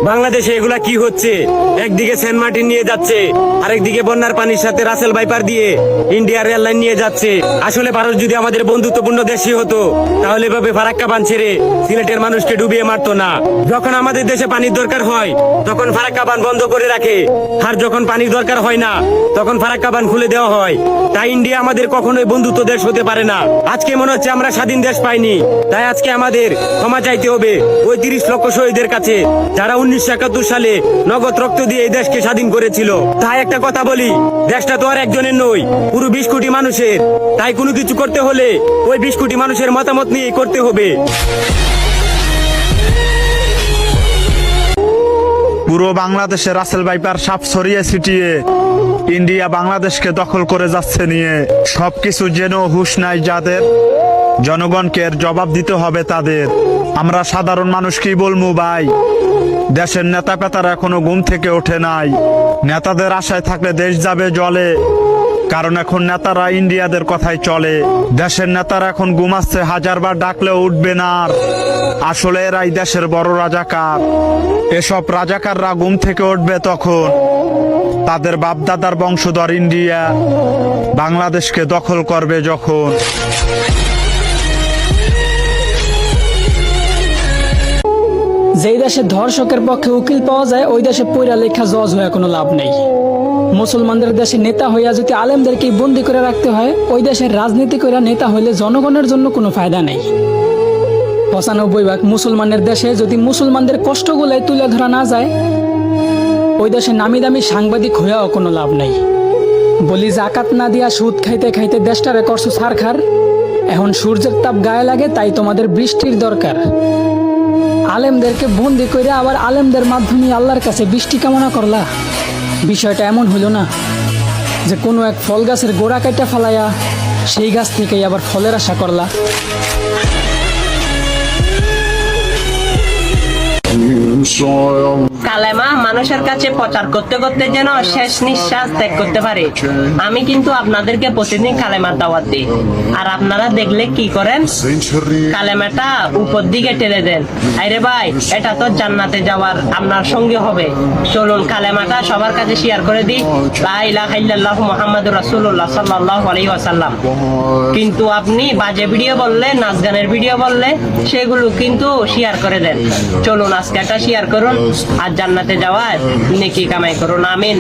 বাংলাদেশে এগুলা কি হচ্ছে? একদিকে সেন্ট মার্টিন নিয়ে যাচ্ছে, আরেকদিকে বন্যার পানির সাথে রাসেল ভাইপার দিয়ে ইন্ডিয়ার এয়ারলাইন নিয়ে যাচ্ছে। আসলে ভারত যদি আমাদের বন্ধুত্বপূর্ণ দেশই হতো, তাহলে এভাবে ফারাক্কা বাঁধ ছেড়ে সিলেটের মানুষকে ডুবিয়ে মারতো না। যখন আমাদের দেশে পানির দরকার হয়, তখন ফারাক্কা বাঁধ বন্ধ করে রাখে, আর যখন পানির দরকার হয় না, তখন ফারাক্কা বাঁধ খুলে দেওয়া হয়। তাই ইন্ডিয়া আমাদের কখনোই বন্ধুত্ব দেশ হতে পারে না। আজকে মনে হচ্ছে আমরা স্বাধীন দেশ পাইনি, তাই আজকে আমাদের ক্ষমা চাইতে হবে ওই 30 লক্ষ শহীদের কাছে, যারা 1971 সালে নগদ রক্ত দিয়ে এই দেশকে স্বাধীন করেছিল। তাই একটা কথা বলি, দেশটা তো আর একজনের নয়, পুরো 20 কোটি মানুষের। তাই কোনো কিছু করতে হলে ওই 20 কোটি মানুষের মতামত নিয়ে করতে হবে। পুরো বাংলাদেশে রাসেল ভাইপার সাপ ছড়িয়ে ছিটিয়ে ইন্ডিয়া বাংলাদেশকে দখল করে যাচ্ছে নিয়ে সবকিছু যেন হুঁশ নাই যাদের, জনগণকে এর জবাব দিতে হবে তাদের। আমরা সাধারণ মানুষ কি বলবো ভাই? দেশের নেতা পেতারা এখনো ঘুম থেকে ওঠে নাই। নেতাদের আশায় থাকলে দেশ যাবে জলে, কারণ এখন নেতারা ইন্ডিয়াদের কথাই চলে। দেশের নেতারা এখন ঘুমাচ্ছে, হাজারবার ডাকলেও উঠবে না আর। আসলে এরাই দেশের বড় রাজাকার। এসব রাজাকাররা ঘুম থেকে উঠবে তখন তাদের বাপদাদার বংশধর ইন্ডিয়া বাংলাদেশকে দখল করবে যখন। যেই দেশে ধর্ষকের পক্ষে উকিল পাওয়া যায়, ওই দেশে পয়রা লেখা জজ হয়ে কোনো লাভ নেই। মুসলমানদের দেশে নেতা হইয়া যদি আলেমদেরকে বন্দি করে রাখতে হয়, ওই দেশের রাজনীতি করে নেতা হইলে জনগণের জন্য কোনো ফায়দা নেই। 95% মুসলমানের দেশে যদি মুসলমানদের কষ্টগুলাই তুলে ধরা না যায়, ওই দেশে নামি দামি সাংবাদিক হইয়াও কোনো লাভ নেই। বলি জাকাত না দিয়া সুদ খাইতে খাইতে দেশটারে করছো ছারখার। এখন সূর্যের তাপ গায়ে লাগে, তাই তোমাদের বৃষ্টির দরকার। আলেমদেরকে বন্দি করে আবার আলেমদের মাধ্যমে আল্লাহর কাছে বৃষ্টি কামনা করলা। বিষয়টা এমন হইল না যে কোনো এক ফল গাছের গোড়া কাটা ফালাইয়া সেই গাছ থেকেই আবার ফলের আশা করলা। কালেমা মানুষের কাছে প্রচার করতে করতে যেন শেষ নিঃশ্বাস ত্যাগ করতে পারে। আমি কিন্তু আপনাদেরকে প্রতিদিন কালেমার দাওয়াত দিই, আর আপনারা দেখলে কি করেন? কালেমাটা উপর দিকে টেনে দেন। আরে ভাই, এটা তো জান্নাতে যাওয়ার আপনার সঙ্গে হবে। চলুন কালেমাটা সবার কাছে শেয়ার করে দিই, লা ইলাহা ইল্লাল্লাহু মুহাম্মাদুর রাসূলুল্লাহ সাল্লাল্লাহু আলাইহি ওয়াসাল্লাম। কিন্তু আপনি বাজে ভিডিও বললে, নাচ গানের ভিডিও বললে, সেগুলো কিন্তু শেয়ার করে দেন। চলুন আজকে একটা শেয়ার করুন, আর জান্নাতে যাওয়ার নেকি কামাই করুন। আমিন।